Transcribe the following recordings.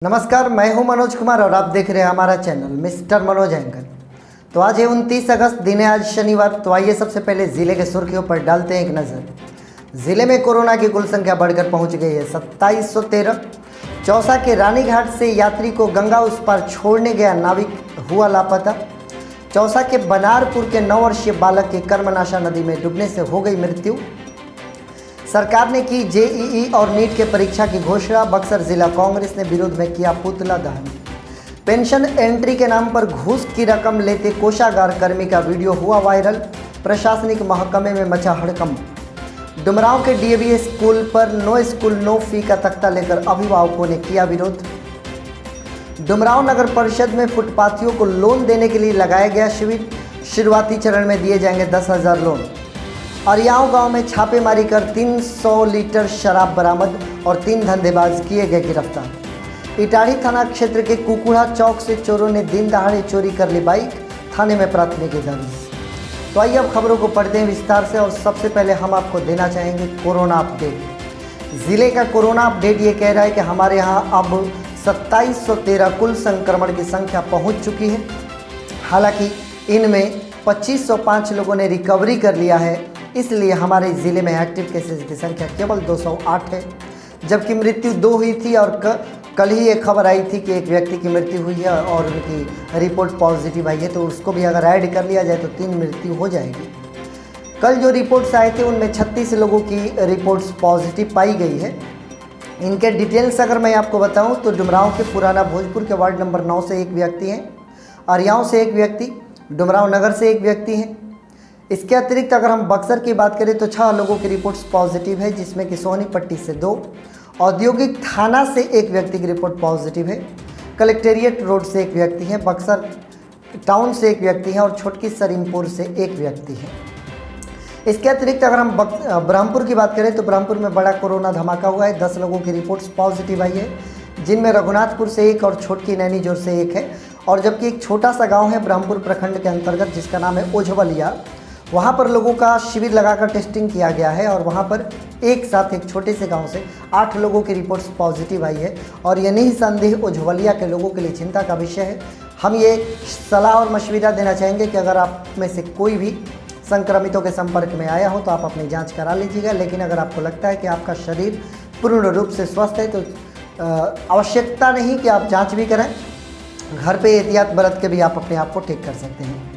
नमस्कार, मैं हूं मनोज कुमार और आप देख रहे हैं हमारा चैनल मिस्टर मनोज एंकर। तो आज है 29 अगस्त, दिन है आज शनिवार। तो आइए सबसे पहले ज़िले के सुर्खियों पर डालते हैं एक नज़र। ज़िले में कोरोना की कुल संख्या बढ़कर पहुंच गई है 2713। चौसा के रानीघाट से यात्री को गंगा उस पार छोड़ने गया नाविक हुआ लापता। चौसा के बनारपुर के 9 वर्षीय बालक की कर्मनाशा नदी में डूबने से हो गई मृत्यु। सरकार ने की जेईई और नीट के परीक्षा की घोषणा। बक्सर जिला कांग्रेस ने विरोध में किया पुतला दहन। पेंशन एंट्री के नाम पर घूस की रकम लेते कोषागार कर्मी का वीडियो हुआ वायरल। प्रशासनिक महकमे में मचा हड़कंप। डुमरांव के डीएवी स्कूल पर नो स्कूल नो फी का तख्ता लेकर अभिभावकों ने किया विरोध। डुमरांव नगर परिषद में फुटपाथियों को लोन देने के लिए लगाया गया शिविर। शुरुआती चरण में दिए जाएंगे 10,000 लोन। अरियाव गांव में छापेमारी कर 300 लीटर शराब बरामद और 3 धंधेबाज किए गए गिरफ्तार। इटाढ़ी थाना क्षेत्र के कुकुड़ा चौक से चोरों ने दिन दहाड़े चोरी कर ली बाइक। थाने में प्राथमिकी दर्ज। तो आइए अब खबरों को पढ़ते हैं विस्तार से। और सबसे पहले हम आपको देना चाहेंगे कोरोना अपडेट। ज़िले का कोरोना अपडेट ये कह रहा है कि हमारे यहाँ अब 2713 कुल संक्रमण की संख्या पहुँच चुकी है। हालांकि इनमें 2505 लोगों ने रिकवरी कर लिया है, इसलिए हमारे ज़िले में एक्टिव केसेस की संख्या केवल 208 है। जबकि मृत्यु 2 हुई थी और कल ही एक खबर आई थी कि एक व्यक्ति की मृत्यु हुई है और उनकी रिपोर्ट पॉजिटिव आई है। तो उसको भी अगर ऐड कर लिया जाए तो 3 मृत्यु हो जाएगी। कल जो रिपोर्ट्स आए थे उनमें 36 लोगों की रिपोर्ट्स पॉजिटिव पाई गई है। इनके डिटेल्स अगर मैं आपको बताऊं तो डुमरांव के पुराना भोजपुर के वार्ड नंबर 9 से एक व्यक्ति हैं, अरियाव से एक व्यक्ति, डुमरांव नगर से एक व्यक्ति हैं। इसके अतिरिक्त अगर हम बक्सर की बात करें तो 6 लोगों की रिपोर्ट्स पॉजिटिव है, जिसमें कि सोनी पट्टी से 2, औद्योगिक थाना से एक व्यक्ति की रिपोर्ट पॉजिटिव है, कलेक्टेरिएट रोड से एक व्यक्ति है, बक्सर टाउन से एक व्यक्ति है और छोटकी सरीमपुर से एक व्यक्ति है। इसके अतिरिक्त अगर हम ब्रह्मपुर की बात करें तो ब्रह्मपुर में बड़ा कोरोना धमाका हुआ है। 10 लोगों की रिपोर्ट्स पॉजिटिव आई है, जिनमें रघुनाथपुर से एक और छोटकी नैनीजोर से एक है। और जबकि एक छोटा सा गांव है ब्रह्मपुर प्रखंड के अंतर्गत जिसका नाम है ओझवलिया, वहां पर लोगों का शिविर लगाकर टेस्टिंग किया गया है और वहां पर एक साथ एक छोटे से गांव से 8 लोगों की रिपोर्ट्स पॉजिटिव आई है। और ये निसंदेह ओझवलिया के लोगों के लिए चिंता का विषय है। हम ये सलाह और मशविरा देना चाहेंगे कि अगर आप में से कोई भी संक्रमितों के संपर्क में आया हो तो आप अपनी जाँच करा लीजिएगा। लेकिन अगर आपको लगता है कि आपका शरीर पूर्ण रूप से स्वस्थ है तो आवश्यकता नहीं कि आप जाँच भी करें, घर पे एहतियात बरत के भी आप अपने आप को ठीक कर सकते हैं।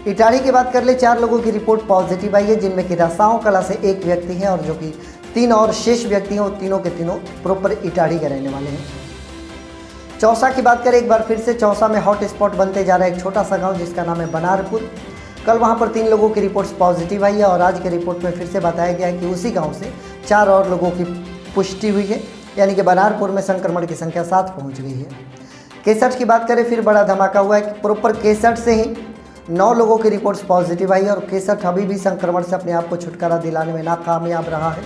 इटाढ़ी की बात कर ले, 4 लोगों की रिपोर्ट पॉजिटिव आई है, जिनमें कि रसाओं कला से एक व्यक्ति है और जो कि 3 और शेष व्यक्ति हैं वो तीनों के तीनों प्रॉपर इटाढ़ी के रहने वाले हैं। चौसा की बात करें एक बार फिर से, चौसा में हॉट स्पॉट बनते जा रहा है एक छोटा सा गाँव जिसका नाम है बनारपुर। कल वहाँ पर 3 लोगों की रिपोर्ट्स पॉजिटिव आई है और आज के रिपोर्ट में फिर से बताया गया है कि उसी गाँव से 4 और लोगों की पुष्टि हुई है, यानी कि बनारपुर में संक्रमण की संख्या 7 पहुँच गई है। केसठ की बात करें फिर बड़ा धमाका हुआ है कि प्रॉपर केसठ से ही 9 लोगों की रिपोर्ट्स पॉजिटिव आई है और केसठ अभी भी संक्रमण से अपने आप को छुटकारा दिलाने में नाकामयाब रहा है।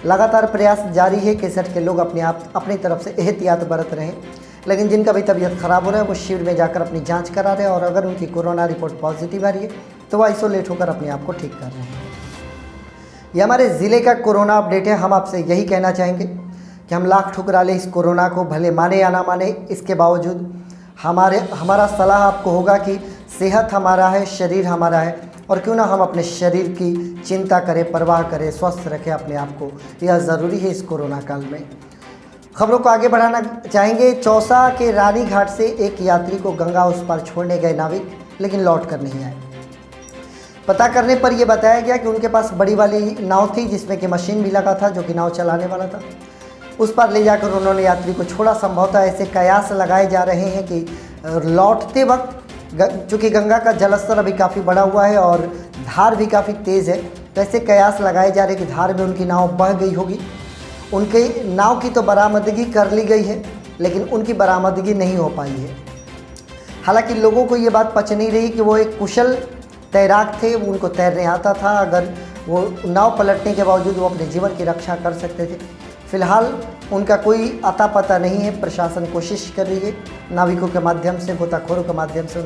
लगातार प्रयास जारी है, केसठ के लोग अपनी तरफ से एहतियात बरत रहे हैं। लेकिन जिनका भी तबीयत खराब हो रहा है वो शिविर में जाकर अपनी जांच करा रहे हैं और अगर उनकी कोरोना रिपोर्ट पॉजिटिव आ रही है तो वह आइसोलेट होकर अपने आप को ठीक कर रहे हैं। ये हमारे ज़िले का कोरोना अपडेट है। हम आपसे यही कहना चाहेंगे कि हम लाख ठुकरा लें इस कोरोना को, भले माने या ना माने, इसके बावजूद हमारा सलाह आपको होगा कि सेहत हमारा है, शरीर हमारा है और क्यों ना हम अपने शरीर की चिंता करें, परवाह करें, स्वस्थ रखें अपने आप को। यह ज़रूरी है इस कोरोना काल में। खबरों को आगे बढ़ाना चाहेंगे। चौसा के रानीघाट से एक यात्री को गंगा उस पार छोड़ने गए नाविक, लेकिन लौट कर नहीं आए। पता करने पर यह बताया गया कि उनके पास बड़ी वाली नाव थी जिसमें कि मशीन भी लगा था, जो कि नाव चलाने वाला था। उस पर ले जाकर उन्होंने यात्री को छोड़ा। संभवतः ऐसे कयास लगाए जा रहे हैं कि लौटते वक्त, चूँकि गंगा का जलस्तर अभी काफ़ी बढ़ा हुआ है और धार भी काफ़ी तेज़ है, तो ऐसे कयास लगाए जा रहे हैं कि धार में उनकी नाव बह गई होगी। उनके नाव की तो बरामदगी कर ली गई है, लेकिन उनकी बरामदगी नहीं हो पाई है। हालांकि लोगों को ये बात पच नहीं रही कि वो एक कुशल तैराक थे, उनको तैरने आता था। अगर वो नाव पलटने के बावजूद वो अपने जीवन की रक्षा कर सकते थे। फिलहाल उनका कोई अता पता नहीं है। प्रशासन कोशिश कर रही है, नाविकों के माध्यम से, गोताखोरों के माध्यम से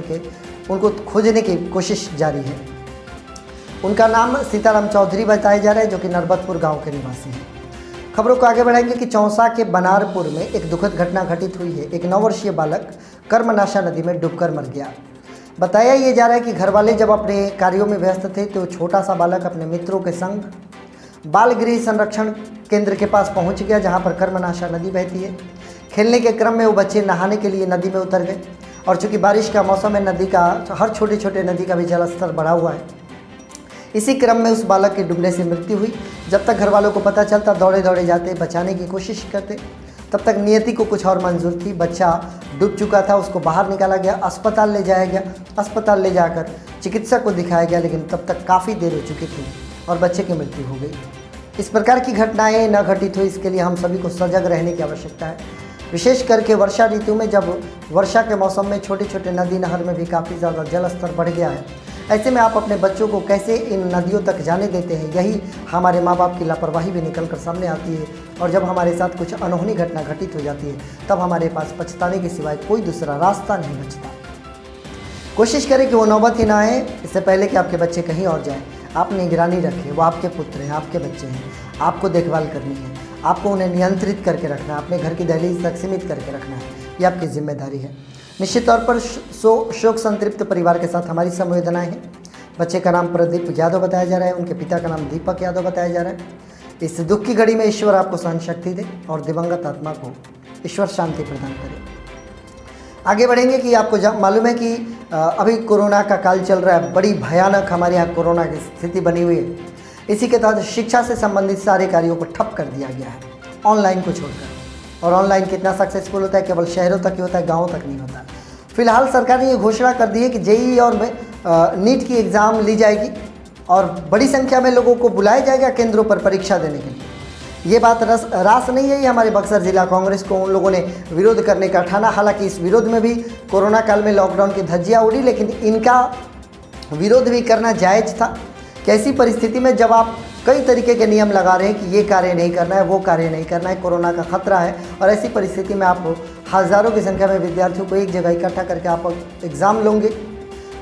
उनको खोजने की कोशिश जारी है। उनका नाम सीताराम चौधरी बताया जा रहा है, जो कि नरबतपुर गांव के निवासी हैं। खबरों को आगे बढ़ाएंगे कि चौसा के बनारपुर में एक दुखद घटना घटित हुई है। एक 9 वर्षीय बालक कर्मनाशा नदी में डूबकर मर गया। बताया ये जा रहा है कि घर वाले जब अपने कार्यों में व्यस्त थे तो छोटा सा बालक अपने मित्रों के संग बाल गृह संरक्षण केंद्र के पास पहुंच गया, जहां पर कर्मनाशा नदी बहती है। खेलने के क्रम में वो बच्चे नहाने के लिए नदी में उतर गए और चूंकि बारिश का मौसम है, नदी का हर छोटे छोटे नदी का भी जलस्तर बढ़ा हुआ है। इसी क्रम में उस बालक की डूबने से मृत्यु हुई। जब तक घर वालों को पता चलता दौड़े दौड़े जाते, बचाने की कोशिश करते, तब तक नियति को कुछ और मंजूर थी। बच्चा डूब चुका था, उसको बाहर निकाला गया, अस्पताल ले जाया गया। अस्पताल ले जाकर चिकित्सक को दिखाया गया, लेकिन तब तक काफ़ी देर हो चुकी थी और बच्चे की मृत्यु हो गई। इस प्रकार की घटनाएं न घटित हो, इसके लिए हम सभी को सजग रहने की आवश्यकता है। विशेष करके वर्षा ऋतु में, जब वर्षा के मौसम में छोटे छोटे नदी नहर में भी काफ़ी ज़्यादा जल स्तर बढ़ गया है। ऐसे में आप अपने बच्चों को कैसे इन नदियों तक जाने देते हैं, यही हमारे माँ बाप की लापरवाही भी निकल कर सामने आती है। और जब हमारे साथ कुछ अनहोनी घटना घटित हो जाती है, तब हमारे पास पछताने के सिवाय कोई दूसरा रास्ता नहीं बचता। कोशिश करें कि वो नौबत ही ना आए, इससे पहले कि आपके बच्चे कहीं और जाएं। आप निगरानी रखें, वो आपके पुत्र हैं, आपके बच्चे हैं, आपको देखभाल करनी है, आपको उन्हें नियंत्रित करके रखना है, अपने घर की दहलीज तक सीमित करके रखना है, ये आपकी जिम्मेदारी है। निश्चित तौर पर शोक संतृप्त परिवार के साथ हमारी संवेदनाएं हैं। बच्चे का नाम प्रदीप यादव बताया जा रहा है, उनके पिता का नाम दीपक यादव बताया जा रहा है। इस दुख की घड़ी में ईश्वर आपको सहन शक्ति दे और दिवंगत आत्मा को ईश्वर शांति प्रदान करे। आगे बढ़ेंगे कि आपको मालूम है कि अभी कोरोना का काल चल रहा है, बड़ी भयानक हमारे यहाँ कोरोना की स्थिति बनी हुई है। इसी के तहत शिक्षा से संबंधित सारे कार्यों को ठप कर दिया गया है, ऑनलाइन को छोड़कर। और ऑनलाइन कितना सक्सेसफुल होता है, केवल शहरों तक ही होता है, गाँव तक नहीं होता। फिलहाल सरकार ने ये घोषणा कर दी है कि जेईई और नीट की एग्ज़ाम ली जाएगी और बड़ी संख्या में लोगों को बुलाया जाएगा केंद्रों पर परीक्षा देने के लिए। ये बात रास नहीं है। ये हमारे बक्सर जिला कांग्रेस को उन लोगों ने विरोध करने का ठाना। हालांकि इस विरोध में भी कोरोना काल में लॉकडाउन की धज्जियाँ उड़ी, लेकिन इनका विरोध भी करना जायज़ था। कैसी परिस्थिति में जब आप कई तरीके के नियम लगा रहे हैं कि ये कार्य नहीं करना है, वो कार्य नहीं करना है, कोरोना का खतरा है, और ऐसी परिस्थिति में आप हज़ारों की संख्या में विद्यार्थियों को एक जगह इकट्ठा करके आप एग्ज़ाम लोगे,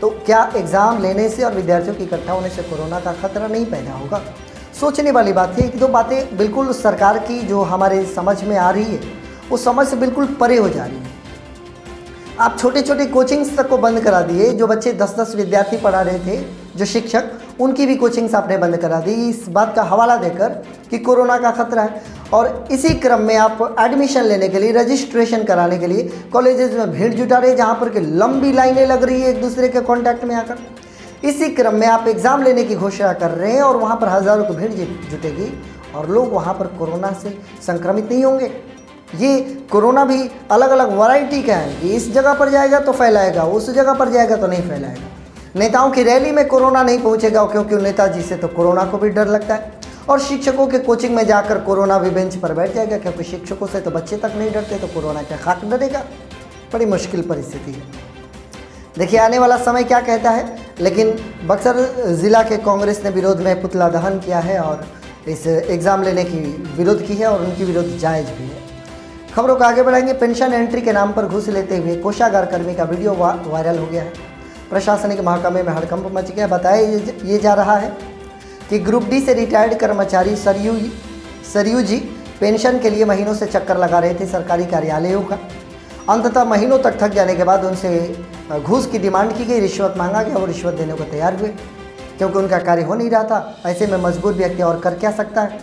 तो क्या एग्ज़ाम लेने से और विद्यार्थियों के इकट्ठा होने से कोरोना का खतरा नहीं पैदा होगा? सोचने वाली बात है। एक दो बातें बिल्कुल सरकार की जो हमारे समझ में आ रही है, वो समझ से बिल्कुल परे हो जा रही है। आप छोटे छोटे कोचिंग्स तक को बंद करा दिए। जो बच्चे 10-10 विद्यार्थी पढ़ा रहे थे, जो शिक्षक, उनकी भी कोचिंग्स आपने बंद करा दी, इस बात का हवाला देकर कि कोरोना का खतरा है। और इसी क्रम में आप एडमिशन लेने के लिए, रजिस्ट्रेशन कराने के लिए कॉलेजेस में भीड़ जुटा रहे, जहाँ पर कि लंबी लाइनें लग रही है एक दूसरे के कॉन्टैक्ट में आकर। इसी क्रम में आप एग्ज़ाम लेने की घोषणा कर रहे हैं और वहाँ पर हज़ारों की भीड़ जुटेगी और लोग वहाँ पर कोरोना से संक्रमित नहीं होंगे। ये कोरोना भी अलग अलग वैरायटी का है कि इस जगह पर जाएगा तो फैलाएगा, उस जगह पर जाएगा तो नहीं फैलाएगा। नेताओं की रैली में कोरोना नहीं पहुंचेगा, क्योंकि नेताजी से तो कोरोना को भी डर लगता है। और शिक्षकों के कोचिंग में जाकर कोरोना भी बेंच पर बैठ जाएगा, क्योंकि शिक्षकों से तो बच्चे तक नहीं डरते, तो कोरोना क्या खाक डरेगा? बड़ी मुश्किल परिस्थिति है। देखिए आने वाला समय क्या कहता है। लेकिन बक्सर ज़िला के कांग्रेस ने विरोध में पुतला दहन किया है और इस एग्ज़ाम लेने की विरोध की है और उनकी विरोध जायज़ भी है। खबरों को आगे बढ़ाएंगे। पेंशन एंट्री के नाम पर घूस लेते हुए कोषागार कर्मी का वीडियो वायरल हो गया है। प्रशासनिक महकमे में हड़कंप मच गया। बताया ये जा रहा है कि ग्रुप डी से रिटायर्ड कर्मचारी सरयू जी पेंशन के लिए महीनों से चक्कर लगा रहे थे सरकारी कार्यालयों का। अंततः महीनों तक थक जाने के बाद उनसे घूस की डिमांड की गई, रिश्वत मांगा गया, वो रिश्वत देने को तैयार हुए, क्योंकि उनका कार्य हो नहीं रहा था। ऐसे में मजबूर व्यक्ति और कर क्या सकता है।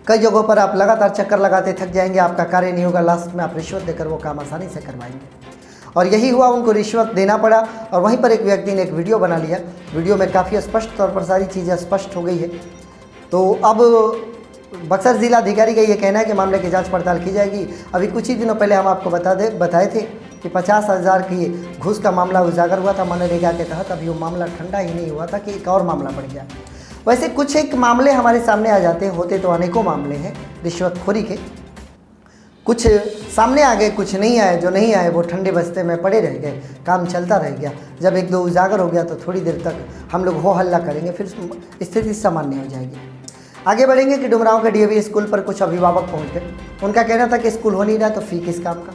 कई जगहों पर आप लगातार चक्कर लगाते थक जाएंगे, आपका कार्य नहीं होगा, लास्ट में आप रिश्वत देकर वो काम आसानी से करवाएंगे। और यही हुआ, उनको रिश्वत देना पड़ा। और वहीं पर एक व्यक्ति ने एक वीडियो बना लिया। वीडियो में काफ़ी स्पष्ट तौर पर सारी चीज़ें स्पष्ट हो गई है। तो अब बक्सर जिलाधिकारी का ये कहना है कि मामले की जांच पड़ताल की जाएगी। अभी कुछ ही दिनों पहले हम आपको बताए थे कि 50,000 की घूस का मामला उजागर हुआ था मनरेगा के तहत। अभी वो मामला ठंडा ही नहीं हुआ था कि एक और मामला बढ़ गया। वैसे कुछ एक मामले हमारे सामने आ जाते होते तो अनेकों मामले हैं रिश्वतखोरी के। कुछ सामने आ गए, कुछ नहीं आए। जो नहीं आए वो ठंडे बस्ते में पड़े रह गए, काम चलता रह गया। जब एक दो उजागर हो गया तो थोड़ी देर तक हम लोग हो हल्ला करेंगे, फिर स्थिति सामान्य हो जाएगी। आगे बढ़ेंगे कि डुमरांव के डीएवी स्कूल पर कुछ अभिभावक पहुंच गए। उनका कहना था कि स्कूल हो नहीं रहा तो फी किस काम का,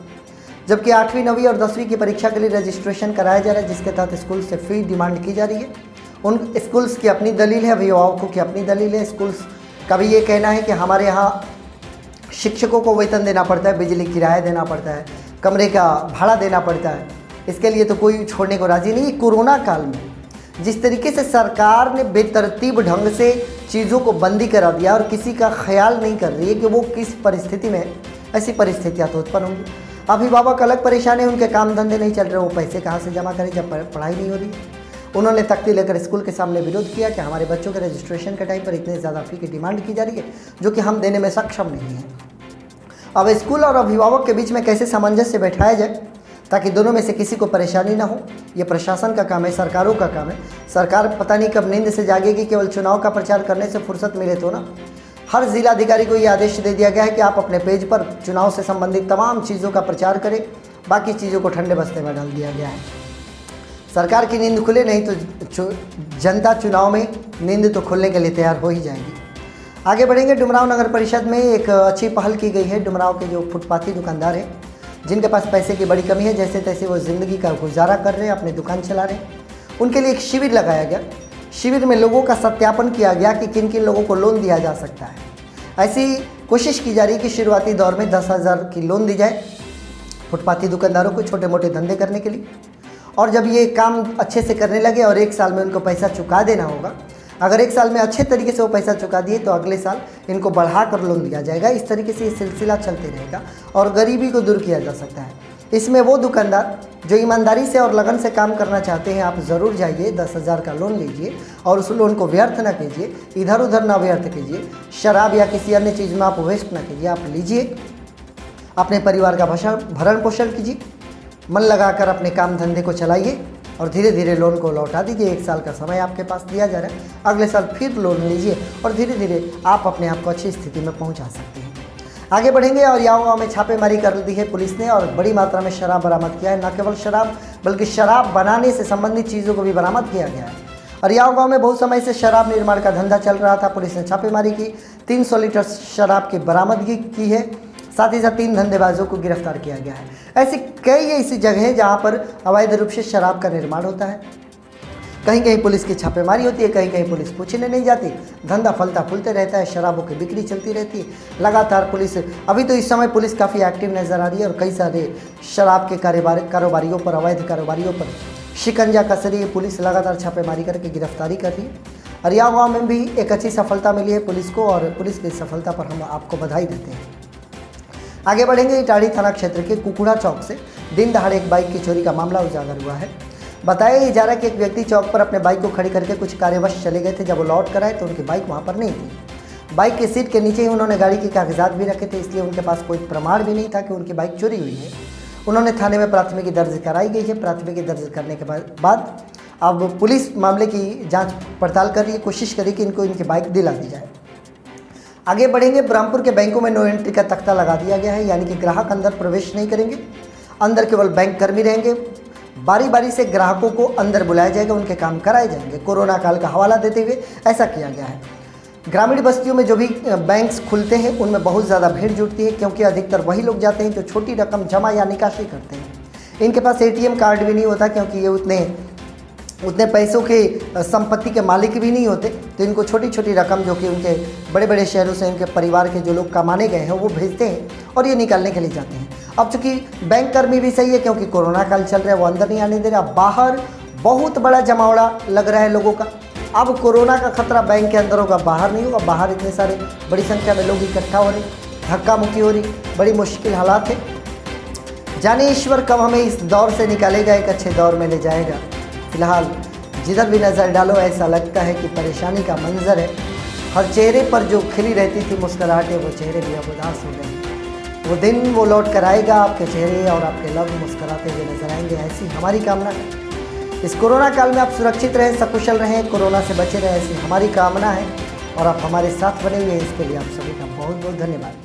जबकि 8वीं 9वीं और 10वीं की परीक्षा के लिए रजिस्ट्रेशन कराया जा रहा है, जिसके तहत स्कूल से फी डिमांड की जा रही है। उन स्कूल्स की अपनी दलील है, अभिभावकों की अपनी दलील है। स्कूल्स का भी ये कहना है कि हमारे यहाँ शिक्षकों को वेतन देना पड़ता है, बिजली किराया देना पड़ता है, कमरे का भाड़ा देना पड़ता है। इसके लिए तो कोई छोड़ने को राज़ी नहीं। कोरोना काल में जिस तरीके से सरकार ने बेतरतीब ढंग से चीज़ों को बंदी करा दिया और किसी का ख्याल नहीं कर रही है कि वो किस परिस्थिति में, ऐसी परिस्थितियाँ तो उत्पन्न होंगी। अभिभावक अलग परेशान है, उनके काम धंधे नहीं चल रहे, वो पैसे कहाँ से जमा करें जब पढ़ाई नहीं हो रही। उन्होंने तख्ती लेकर स्कूल के सामने विरोध किया कि हमारे बच्चों के रजिस्ट्रेशन के टाइम पर इतने ज़्यादा फ़ी की डिमांड की जा रही है जो कि हम देने में सक्षम नहीं हैं। अब स्कूल और अभिभावक के बीच में कैसे सामंजस्य बैठाया जाए ताकि दोनों में से किसी को परेशानी ना हो, ये प्रशासन का काम है, सरकारों का काम है। सरकार पता नहीं कब नींद से जागेगी, केवल चुनाव का प्रचार करने से फुर्सत मिले तो ना। हर जिलाधिकारी को ये आदेश दे दिया गया है कि आप अपने पेज पर चुनाव से संबंधित तमाम चीज़ों का प्रचार करें, बाकी चीज़ों को ठंडे बस्ते में डाल दिया गया है। सरकार की नींद खुले नहीं तो जनता चुनाव में नींद तो खुलने के लिए तैयार हो ही जाएगी। आगे बढ़ेंगे। डुमरांव नगर परिषद में एक अच्छी पहल की गई है। डुमरांव के जो फुटपाथी दुकानदार हैं, जिनके पास पैसे की बड़ी कमी है, जैसे तैसे वो ज़िंदगी का गुजारा कर रहे हैं, अपनी दुकान चला रहे हैं, उनके लिए एक शिविर लगाया गया। शिविर में लोगों का सत्यापन किया गया कि किन किन लोगों को लोन दिया जा सकता है। ऐसी कोशिश की जा रही है कि शुरुआती दौर में 10,000 की लोन दी जाए फुटपाथी दुकानदारों को छोटे मोटे धंधे करने के लिए, और जब ये काम अच्छे से करने लगे और 1 साल में उनको पैसा चुका देना होगा, अगर 1 साल में अच्छे तरीके से वो पैसा चुका दिए तो अगले साल इनको बढ़ाकर लोन दिया जाएगा। इस तरीके से ये सिलसिला चलते रहेगा और गरीबी को दूर किया जा सकता है। इसमें वो दुकानदार जो ईमानदारी से और लगन से काम करना चाहते हैं, आप ज़रूर जाइए, 10,000 का लोन लीजिए और उस लोन को व्यर्थ ना कीजिए, इधर उधर ना व्यर्थ कीजिए, शराब या किसी अन्य चीज़ में आप वेस्ट ना कीजिए। आप लीजिए, अपने परिवार का भरण पोषण कीजिए, मन लगाकर अपने काम धंधे को चलाइए और धीरे धीरे लोन को लौटा दीजिए। 1 साल का समय आपके पास दिया जा रहा है, अगले साल फिर लोन लीजिए और धीरे धीरे आप अपने आप को अच्छी स्थिति में पहुंचा सकते हैं। आगे बढ़ेंगे। और गाँव में छापेमारी कर दी है पुलिस ने और बड़ी मात्रा में शराब बरामद किया है। न केवल शराब बल्कि शराब बनाने से संबंधित चीज़ों को भी बरामद किया गया है। और गाँव में बहुत समय से शराब निर्माण का धंधा चल रहा था। पुलिस ने छापेमारी की, 300 लीटर शराब की बरामदगी की है। साथ ही साथ 3 धंधेबाजों को गिरफ्तार किया गया है। ऐसी कई ऐसी जगह हैं जहां पर अवैध रूप से शराब का निर्माण होता है। कहीं कहीं पुलिस की छापेमारी होती है, कहीं कहीं पुलिस पूछने नहीं जाती, धंधा फलता फूलते रहता है, शराबों की बिक्री चलती रहती है लगातार। पुलिस अभी तो इस समय पुलिस काफ़ी एक्टिव नज़र आ रही है और कई सारे शराब के कारोबारियों पर, अवैध कारोबारियों पर शिकंजा कस रही है। पुलिस लगातार छापेमारी करके गिरफ्तारी कर रही है। और गाँव में भी एक अच्छी सफलता मिली है पुलिस को और पुलिस की सफलता पर हम आपको बधाई देते हैं। आगे बढ़ेंगे। इटाड़ी थाना क्षेत्र के कुकुड़ा चौक से दिन दहाड़े एक बाइक की चोरी का मामला उजागर हुआ है। बताया जा रहा है कि एक व्यक्ति चौक पर अपने बाइक को खड़ी करके कुछ कार्यवश चले गए थे। जब वो लौट कर आए तो उनकी बाइक वहाँ पर नहीं थी। बाइक के सीट के नीचे ही उन्होंने गाड़ी के कागजात भी रखे थे, इसलिए उनके पास कोई प्रमाण भी नहीं था कि उनकी बाइक चोरी हुई है। उन्होंने थाने में प्राथमिकी दर्ज कराई गई है। प्राथमिकी दर्ज करने के बाद अब पुलिस मामले की जाँच पड़ताल कर रही है, कोशिश करी कि इनको इनकी बाइक दिला दी जाए। आगे बढ़ेंगे। ब्रह्मपुर के बैंकों में नो एंट्री का तख्ता लगा दिया गया है, यानी कि ग्राहक अंदर प्रवेश नहीं करेंगे, अंदर केवल बैंक कर्मी रहेंगे। बारी बारी से ग्राहकों को अंदर बुलाया जाएगा, उनके काम कराए जाएंगे। कोरोना काल का हवाला देते हुए ऐसा किया गया है। ग्रामीण बस्तियों में जो भी बैंक्स खुलते हैं उनमें बहुत ज़्यादा भीड़ जुटती है, क्योंकि अधिकतर वही लोग जाते हैं जो छोटी रकम जमा या निकासी करते हैं। इनके पास ATM कार्ड भी नहीं होता, क्योंकि ये उतने पैसों के संपत्ति के मालिक भी नहीं होते, तो इनको छोटी छोटी रकम जो कि उनके बड़े बड़े शहरों से इनके परिवार के जो लोग कमाने गए हैं वो भेजते हैं और ये निकालने के लिए जाते हैं। अब चूँकि बैंक कर्मी भी सही है, क्योंकि कोरोना काल चल रहा है, वो अंदर नहीं आने दे रहा। बाहर बहुत बड़ा जमावड़ा लग रहा है लोगों का। अब कोरोना का खतरा बैंक के अंदर होगा, बाहर नहीं होगा। बाहर इतने सारे बड़ी संख्या में लोग इकट्ठा हो रहे, धक्का मुक्की हो रही, बड़ी मुश्किल हालात है। जाने ईश्वर कब हमें इस दौर से निकालेगा, एक अच्छे दौर में ले जाएगा। फिलहाल जिधर भी नज़र डालो ऐसा लगता है कि परेशानी का मंजर है। हर चेहरे पर जो खिली रहती थी मुस्कुराहटें, वो चेहरे भी अब उदास हो गए। वो दिन वो लौट कर आएगा, आपके चेहरे और आपके लब मुस्कुराते हुए नजर आएंगे, ऐसी हमारी कामना है। इस कोरोना काल में आप सुरक्षित रहें, सकुशल रहें, कोरोना से बचे रहें, ऐसी हमारी कामना है और आप हमारे साथ बने हुए हैं। इसके लिए आप सभी का बहुत बहुत धन्यवाद।